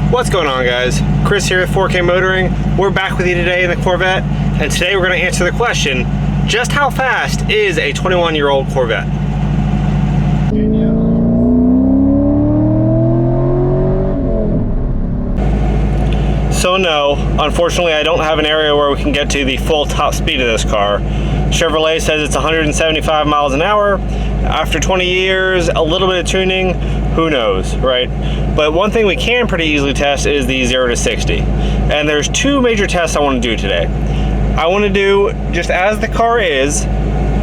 What's going on, guys? Chris here with 4K Motoring. We're back with you today in the Corvette, and today we're going to answer the question, just how fast is a 21-year-old Corvette? So no, unfortunately I don't have an area where we can get to the full top speed of this car. Chevrolet says it's 175 miles an hour. After 20 years, a little bit of tuning, who knows, right? But one thing we can pretty easily test is the 0 to 60. And there's two major tests I want to do today. I want to do, just as the car is,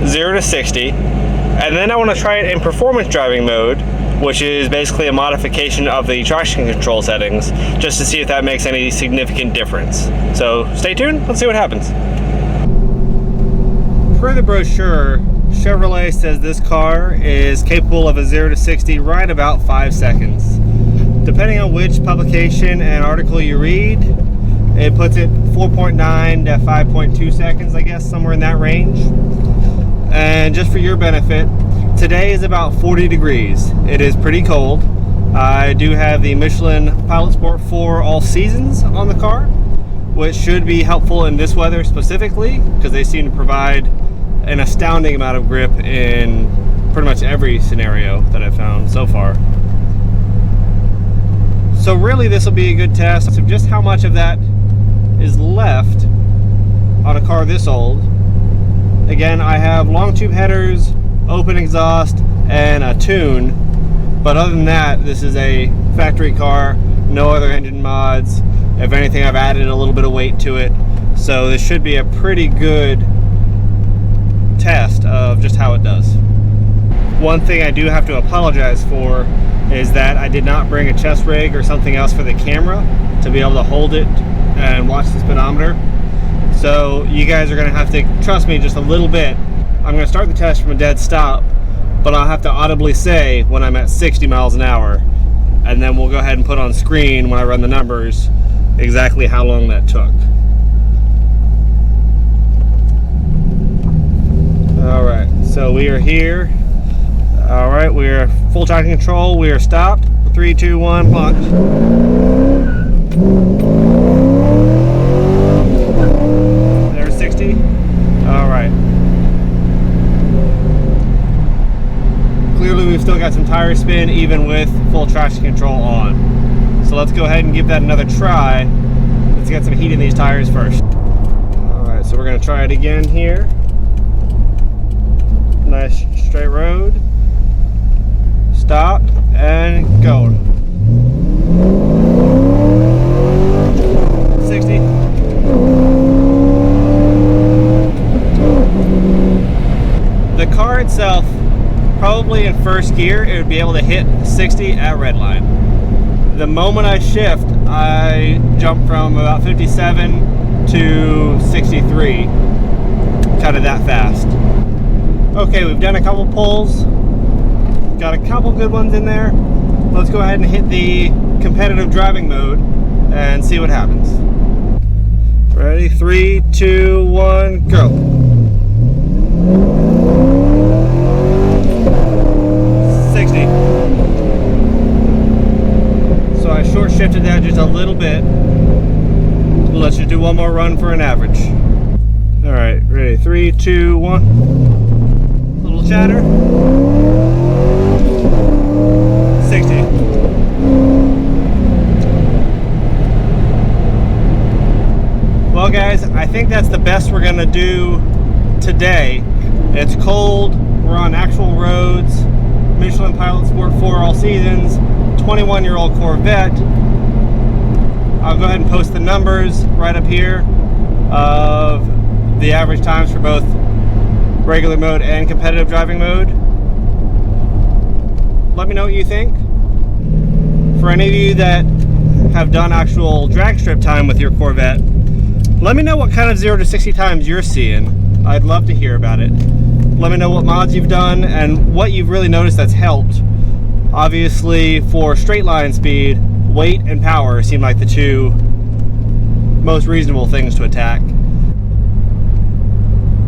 0 to 60, and then I want to try it in performance driving mode, which is basically a modification of the traction control settings, just to see if that makes any significant difference. So stay tuned, let's see what happens. Per the brochure, Chevrolet says this car is capable of a 0 to 60 right about 5 seconds. Depending on which publication and article you read, it puts it 4.9 to 5.2 seconds, I guess, somewhere in that range. And just for your benefit, today is about 40 degrees. It is pretty cold. I do have the Michelin Pilot Sport 4 All Seasons on the car, which should be helpful in this weather specifically, because they seem to provide an astounding amount of grip in pretty much every scenario that I've found so far. So really this will be a good test of just how much of that is left on a car this old. Again, I have long tube headers, open exhaust, and a tune, but other than that, this is a factory car, no other engine mods. If anything, I've added a little bit of weight to it, so this should be a pretty good test of just how it does. One thing I do have to apologize for is that I did not bring a chest rig or something else for the camera to be able to hold it and watch the speedometer. So you guys are going to have to trust me just a little bit. I'm going to start the test from a dead stop, but I'll have to audibly say when I'm at 60 miles an hour, and then we'll go ahead and put on screen when I run the numbers exactly how long that took. Alright, so we are here. Alright, we are full traction control. We are stopped. 3, 2, 1, launch. There's 60. Alright. Clearly we've still got some tire spin even with full traction control on. So let's go ahead and give that another try. Let's get some heat in these tires first. Alright, so we're going to try it again here. Nice straight road. Stop and go. 60. The car itself, probably in first gear, it would be able to hit 60 at redline. The moment I shift, I jump from about 57 to 63. Kind of that fast. Okay, we've done a couple pulls, got a couple good ones in there. Let's go ahead and hit the competitive driving mode and see what happens. Ready? 3, 2, 1, go. 60. So I short shifted that just a little bit. Let's just do one more run for an average. All right, ready? 3, 2, 1. Little chatter. 60. Well guys, I think that's the best we're gonna do today. It's cold, we're on actual roads, Michelin Pilot Sport 4 All Seasons, 21-year-old Corvette. I'll go ahead and post the numbers right up here of the average times for both regular mode and competitive driving mode. Let me know what you think. For any of you that have done actual drag strip time with your Corvette, let me know what kind of 0 to 60 times you're seeing. I'd love to hear about it. Let me know what mods you've done and what you've really noticed that's helped. Obviously, for straight line speed, weight and power seem like the two most reasonable things to attack.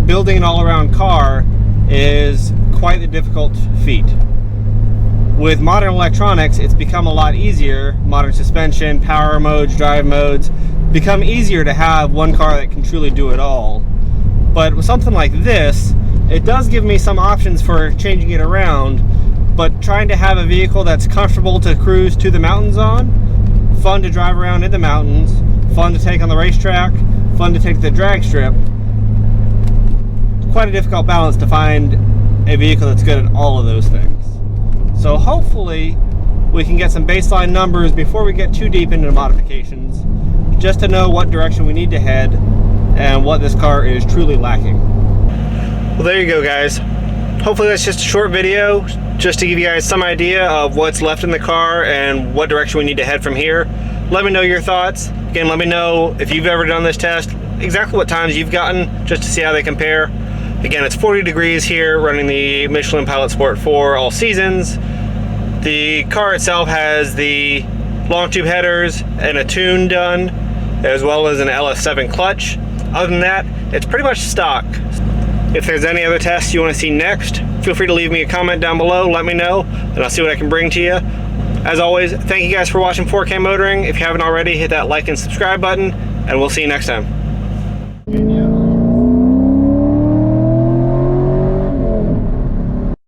Building an all-around car is quite a difficult feat. With modern electronics, it's become a lot easier. Modern suspension, power modes, drive modes, become easier to have one car that can truly do it all. But with something like this, it does give me some options for changing it around, but trying to have a vehicle that's comfortable to cruise to the mountains on, fun to drive around in the mountains, fun to take on the racetrack, fun to take the drag strip. Quite a difficult balance to find a vehicle that's good at all of those things. So hopefully we can get some baseline numbers before we get too deep into the modifications, just to know what direction we need to head and what this car is truly lacking. Well, there you go, guys. Hopefully that's just a short video, just to give you guys some idea of what's left in the car and what direction we need to head from here. Let me know your thoughts. Again, let me know if you've ever done this test, exactly what times you've gotten, just to see how they compare. Again, it's 40 degrees here, running the Michelin Pilot Sport 4 all seasons. The car itself has the long tube headers and a tune done, as well as an LS7 clutch. Other than that, it's pretty much stock. If there's any other tests you want to see next, feel free to leave me a comment down below, let me know, and I'll see what I can bring to you. As always, thank you guys for watching 4K Motoring. If you haven't already, hit that like and subscribe button, and we'll see you next time.